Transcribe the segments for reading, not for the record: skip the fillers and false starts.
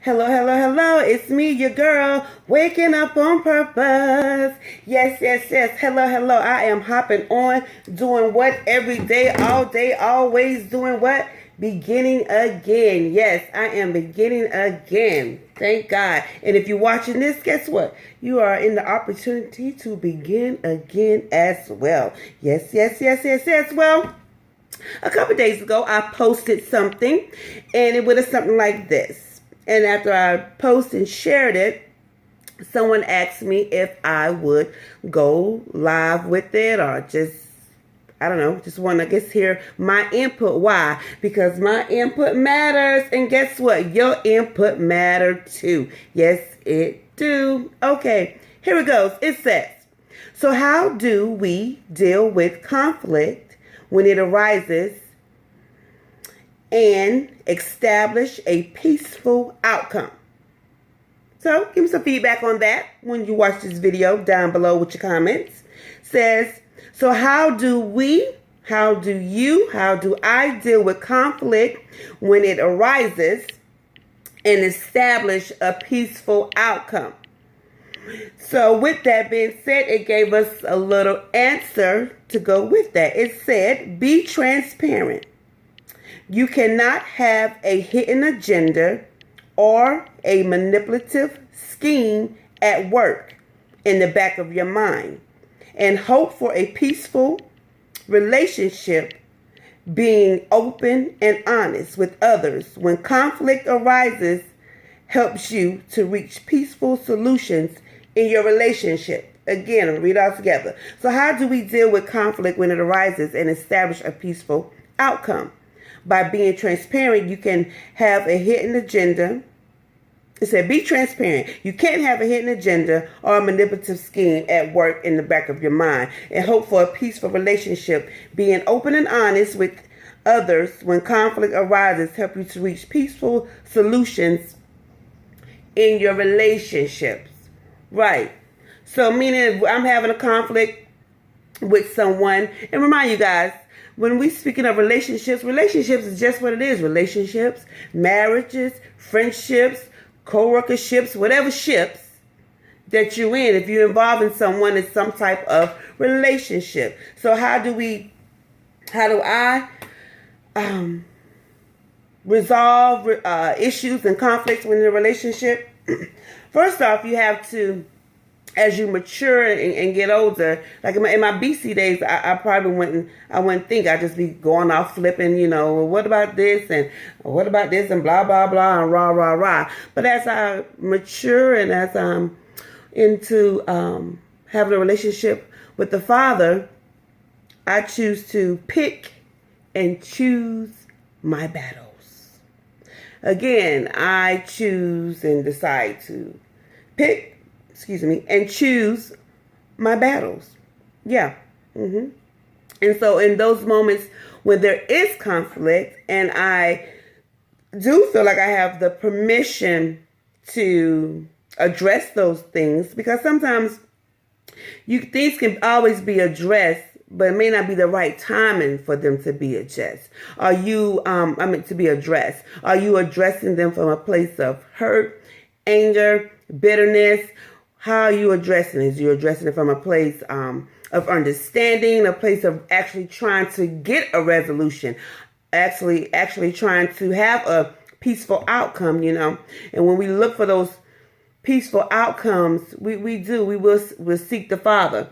Hello, hello, hello. It's me, your girl, waking up on purpose. Yes, yes, yes. Hello, hello. I am hopping on, doing what every day, always doing what? Beginning again. Yes, I am beginning again. Thank God. And if you're watching this, guess what? You are in the opportunity to begin again as well. Yes, yes, yes, yes, yes. Well, a couple days ago, I posted something, and it was something like this. And after I posted and shared it, someone asked me if I would go live with it or I don't know, just want to hear my input. Why? Because my input matters. And guess what? Your input matter too. Yes, it do. Okay, here it goes. It says, so how do we deal with conflict when it arises and establish a peaceful outcome? So give me some feedback on that when you watch this video down below with your comments. Says, so how do I deal with conflict when it arises and establish a peaceful outcome? So with that being said, it gave us a little answer to go with that. It said, be transparent. You cannot have a hidden agenda or a manipulative scheme at work in the back of your mind and hope for a peaceful relationship. Being open and honest with others when conflict arises helps you to reach peaceful solutions in your relationship. Again, I'll read it all together. So how do we deal with conflict when it arises and establish a peaceful outcome? By being transparent, you can have a hidden agenda. It said, be transparent. You can't have a hidden agenda or a manipulative scheme at work in the back of your mind and hope for a peaceful relationship. Being open and honest with others when conflict arises help you to reach peaceful solutions in your relationships. Right. So meaning if I'm having a conflict with someone, and remind you guys, when we speaking of relationships is just what it is. Relationships, marriages, friendships, co-workerships, whatever ships that you're in. If you're involved in someone in some type of relationship. So how do I resolve issues and conflicts within a relationship? First off, you have to, as you mature and get older, like in my BC days, I probably wouldn't think. I'd just be going off flipping, well, what about this and what about this and blah, blah, blah and rah, rah, rah. But as I mature and as I'm into having a relationship with the Father, I choose to pick and choose my battles. Again, I choose and decide to pick and choose my battles. Yeah. And so in those moments when there is conflict and I do feel like I have the permission to address those things, because sometimes things can always be addressed, but it may not be the right timing for them to be addressed. To be addressed. Are you addressing them from a place of hurt, anger, bitterness? How are you addressing it? You're addressing it from a place of understanding, a place of actually trying to get a resolution, actually trying to have a peaceful outcome, And when we look for those peaceful outcomes, we will seek the Father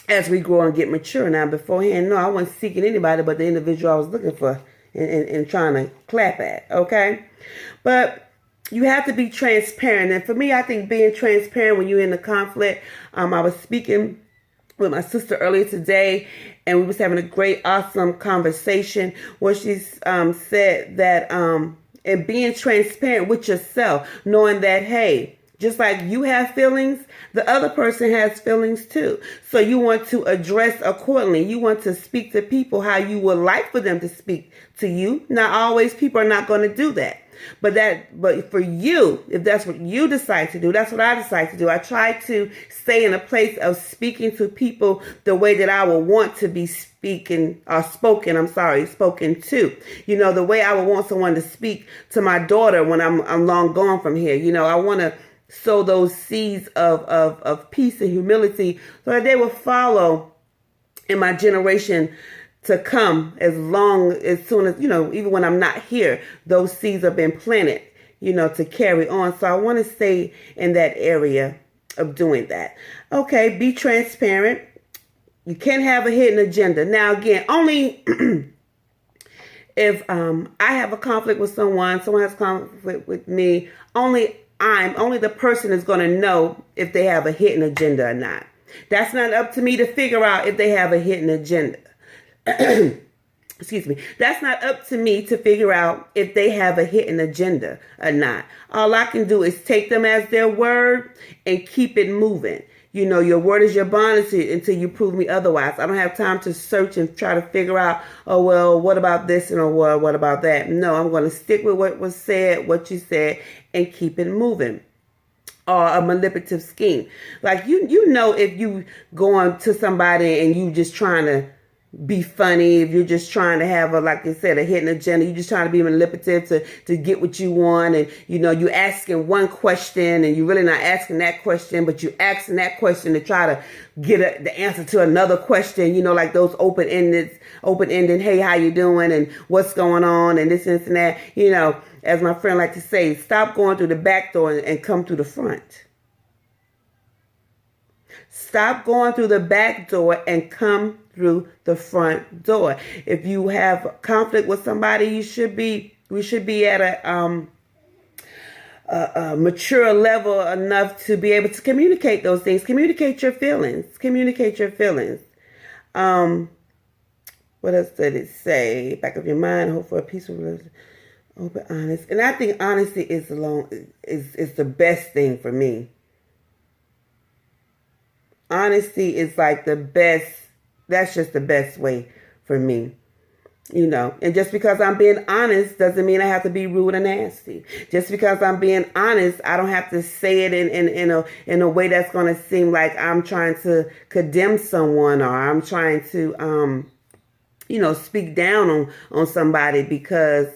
as we grow and get mature. Now, beforehand, no, I wasn't seeking anybody but the individual I was looking for and trying to clap at, okay? But you have to be transparent. And for me, I think being transparent when you're in a conflict, I was speaking with my sister earlier today, and we was having a great, awesome conversation where she said that and being transparent with yourself, knowing that, hey, Just like you have feelings, the other person has feelings too. So you want to address accordingly. You want to speak to people how you would like for them to speak to you. Not always people are not going to do that. But for you, if that's what you decide to do, that's what I decide to do. I try to stay in a place of speaking to people the way that I would want to be spoken to. The way I would want someone to speak to my daughter when I'm long gone from here. I want to sow those seeds of peace and humility so that they will follow in my generation to come as soon as, even when I'm not here, those seeds have been planted, to carry on. So I want to stay in that area of doing that. Okay, be transparent. You can't have a hidden agenda. Now, again, only if I have a conflict with someone has conflict with me, only the person is going to know if they have a hidden agenda or not. That's not up to me to figure out if they have a hidden agenda. Excuse me. That's not up to me to figure out if they have a hidden agenda or not. All I can do is take them as their word and keep it moving. Your word is your bond until you prove me otherwise. I don't have time to search and try to figure out, oh, well, what about this and what about that? No, I'm going to stick with what was said, what you said, and keep it moving. Or a manipulative scheme. Like, if you going to somebody and you just trying to be funny, if you're just trying to have like I said, a hidden agenda, you're just trying to be manipulative to get what you want, and you asking one question and you're really not asking that question, but you asking that question to try to get the answer to another question, like those open-ended, hey, how you doing and what's going on and this and that. As my friend like to say, stop going through the back door and come through the front. Stop going through the back door and come through the front door. If you have conflict with somebody, we should be at a mature level enough to be able to communicate those things. Communicate your feelings. What else did it say? Back of your mind, hope for a peaceful relationship. Open, honest. And I think honesty is the best thing for me. Honesty is like the best. That's just the best way for me. And just because I'm being honest doesn't mean I have to be rude and nasty. Just because I'm being honest, I don't have to say it in a way that's going to seem like I'm trying to condemn someone, or I'm trying to, speak down on somebody because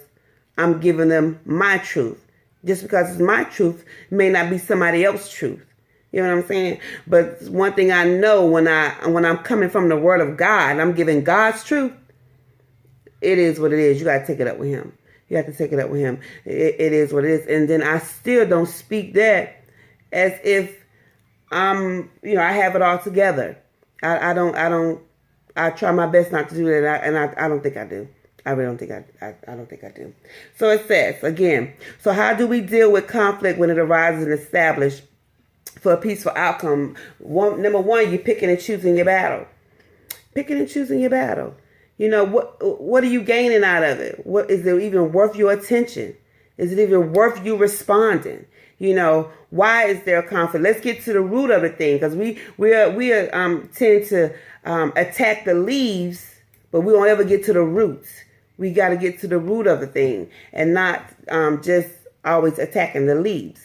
I'm giving them my truth. Just because it's my truth may not be somebody else's truth. You know what I'm saying? But one thing I know, when I'm coming from the word of God, I'm giving God's truth. It is what it is. You got to take it up with him. You have to take it up with him. It is what it is. And then I still don't speak that as if I have it all together. I try my best not to do that. And I don't think I do. I really don't think I don't think I do. So it says again, so how do we deal with conflict when it arises and established for a peaceful outcome? Number one, you're picking and choosing your battle. Picking and choosing your battle. What are you gaining out of it? What is it even worth your attention? Is it even worth you responding? Why is there a conflict? Let's get to the root of the thing, because we tend to attack the leaves, but we won't ever get to the roots. We got to get to the root of the thing and not just always attacking the leaves.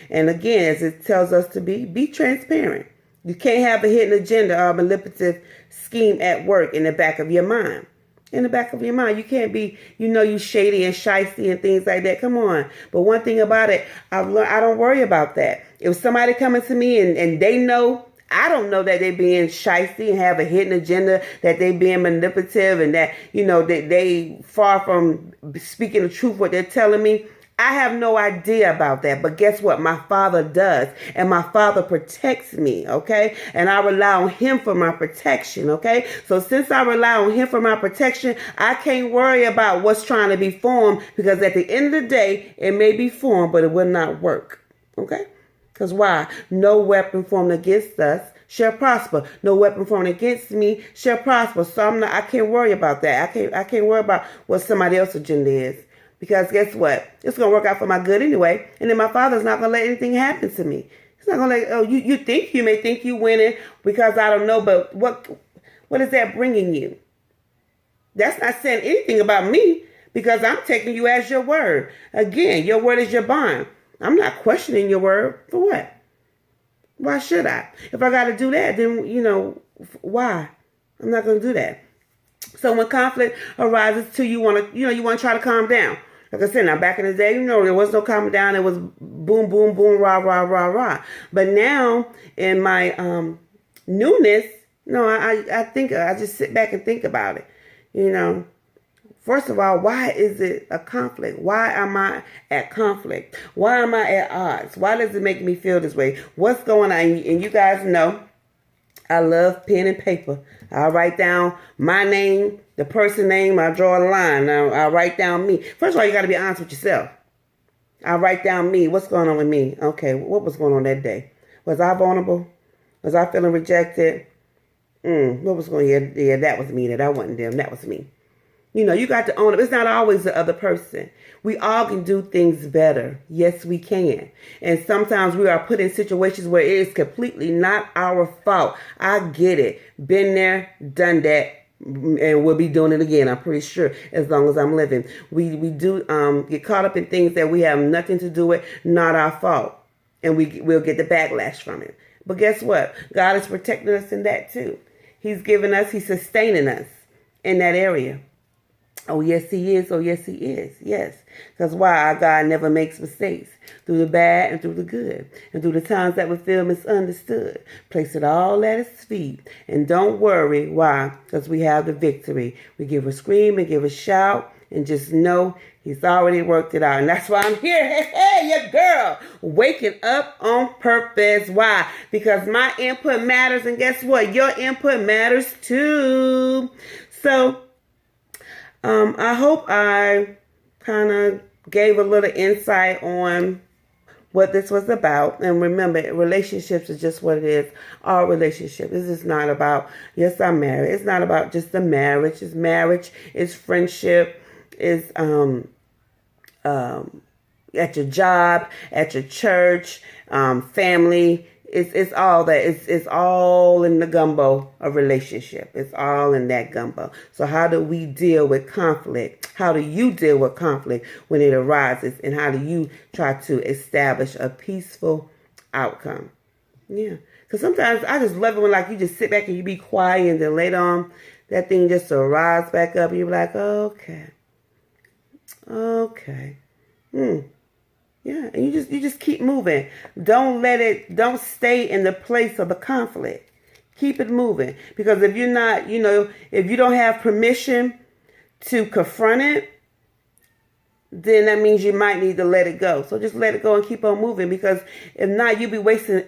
And again, as it tells us to be transparent. You can't have a hidden agenda or a manipulative scheme at work in the back of your mind. In the back of your mind, you can't be, you shady and shysty and things like that. Come on. But one thing about it, I've learned, I don't worry about that. If somebody coming to me and they know, I don't know that they're being shysty and have a hidden agenda, that they being manipulative, and that, that they far from speaking the truth, what they're telling me. I have no idea about that. But guess what? My Father does. And my Father protects me, okay? And I rely on him for my protection, okay? So since I rely on him for my protection, I can't worry about what's trying to be formed, because at the end of the day, it may be formed, but it will not work, okay? Because why? No weapon formed against us shall prosper. No weapon formed against me shall prosper. So I can't worry about that. I can't worry about what somebody else's agenda is. Because guess what? It's going to work out for my good anyway. And then my Father's not going to let anything happen to me. He's not going to let, oh, you may think you winning because I don't know, but what is that bringing you? That's not saying anything about me because I'm taking you as your word. Again, your word is your bond. I'm not questioning your word. For what? Why should I? If I got to do that, then, why? I'm not going to do that. So when conflict arises too, you want to try to calm down. Like I said, now back in the day, there was no calming down. It was boom, boom, boom, rah, rah, rah, rah. But now in my newness, I think I just sit back and think about it. First of all, why is it a conflict? Why am I at conflict? Why am I at odds? Why does it make me feel this way? What's going on? And you guys know, I love pen and paper. I write down my name, the person name. I draw a line. I write down me. First of all, you got to be honest with yourself. I write down me. What's going on with me? Okay, what was going on that day? Was I vulnerable? Was I feeling rejected? What was going on? Yeah, that was me. That wasn't them. That was me. You got to own it. It's not always the other person. We all can do things better. Yes, we can. And sometimes we are put in situations where it is completely not our fault. I get it. Been there, done that, and we'll be doing it again. I'm pretty sure as long as I'm living. We do get caught up in things that we have nothing to do with, not our fault. And we'll get the backlash from it. But guess what? God is protecting us in that too. He's sustaining us in that area. Oh, yes, he is. Oh, yes, he is. Yes. Because why? Our God never makes mistakes. Through the bad and through the good. And through the times that we feel misunderstood. Place it all at his feet. And don't worry. Why? Because we have the victory. We give a scream and give a shout. And just know he's already worked it out. And that's why I'm here. Hey, your girl. Waking up on purpose. Why? Because my input matters. And guess what? Your input matters too. So, I hope I kind of gave a little insight on what this was about. And remember, relationships is just what it is. Our relationship. This is not about, yes, I'm married. It's not about just the marriage. It's marriage. It's friendship. It's at your job, at your church, family. It's all that. It's all in the gumbo of relationship. It's all in that gumbo. So how do we deal with conflict? How do you deal with conflict when it arises? And how do you try to establish a peaceful outcome? Yeah. Because sometimes I just love it when you just sit back and you be quiet and then later on that thing just will rise back up and you're like, okay. Yeah, and you just keep moving. Don't stay in the place of the conflict. Keep it moving. Because if you're not, if you don't have permission to confront it, then that means you might need to let it go. So just let it go and keep on moving. Because if not, you'll be wasting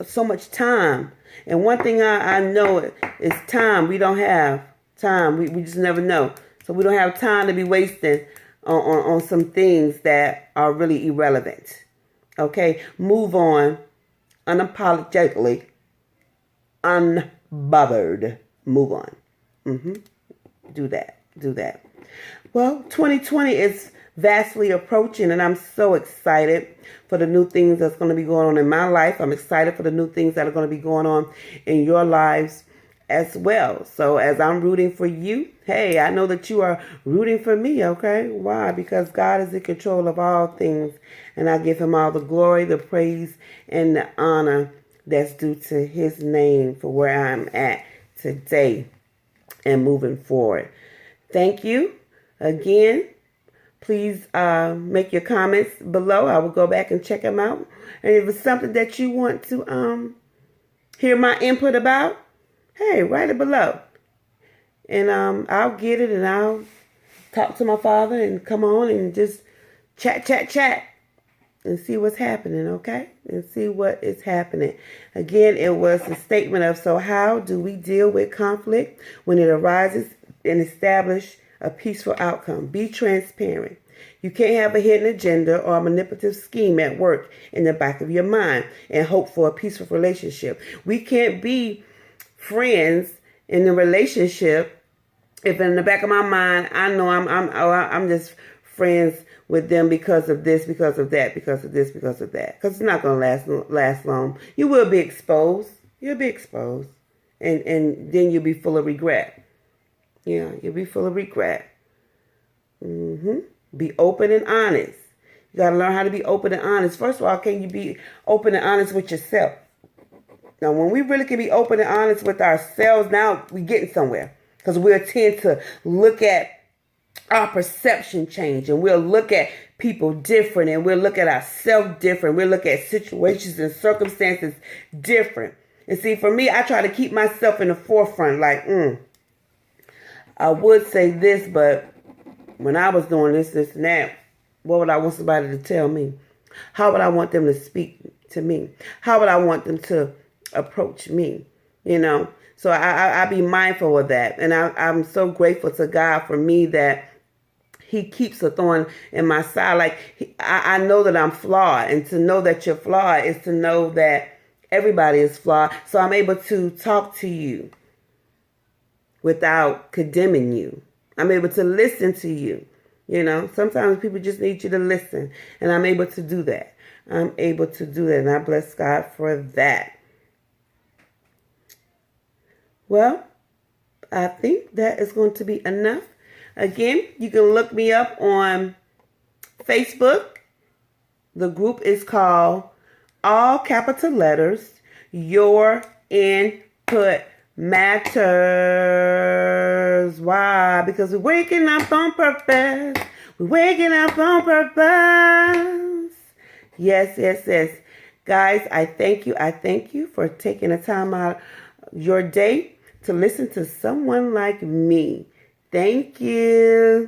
so much time. And one thing I know is time. We don't have time. We just never know. So we don't have time to be wasting on some things that are really irrelevant. Okay? Move on unapologetically, unbothered. Move on. Do that. Well, 2020 is vastly approaching, and I'm so excited for the new things that's going to be going on in my life. I'm excited for the new things that are going to be going on in your lives as well. So as I'm rooting for you, hey, I know that you are rooting for me, okay? Why? Because God is in control of all things, and I give him all the glory, the praise, and the honor that's due to his name for where I'm at today and moving forward. Thank you again. Please make your comments below. I will go back and check them out. And if it's something that you want to hear my input about, hey, write it below. And I'll get it and I'll talk to my father and come on and just chat and see what's happening, okay? And see what is happening. Again, it was a statement of, so how do we deal with conflict when it arises and establish a peaceful outcome? Be transparent. You can't have a hidden agenda or a manipulative scheme at work in the back of your mind and hope for a peaceful relationship. We can't be friends in the relationship if in the back of my mind I know I'm just friends with them because of this, because of that, because of this, because of that. Because it's not going to last long. You will be exposed. You'll be exposed. And then you'll be full of regret. Yeah, you'll be full of regret. Be open and honest. You got to learn how to be open and honest. First of all, can you be open and honest with yourself? Now, when we really can be open and honest with ourselves, now we're getting somewhere. Because we'll tend to look at our perception change, and we'll look at people different, and we'll look at ourselves different. We'll look at situations and circumstances different. And see, for me, I try to keep myself in the forefront. Like, I would say this, but when I was doing this, and that, what would I want somebody to tell me? How would I want them to speak to me? How would I want them to approach me? You know? So I be mindful of that. And I'm so grateful to God for me that he keeps a thorn in my side. Like, I know that I'm flawed. And to know that you're flawed is to know that everybody is flawed. So I'm able to talk to you without condemning you. I'm able to listen to you. You know, sometimes people just need you to listen. And I'm able to do that. I'm able to do that. And I bless God for that. Well, I think that is going to be enough. Again, you can look me up on Facebook. The group is called All Capital Letters, Your Input Matters. Why? Because we're waking up on purpose. We're waking up on purpose. Yes, yes, yes. Guys, I thank you. I thank you for taking the time out of your day to listen to someone like me. Thank you.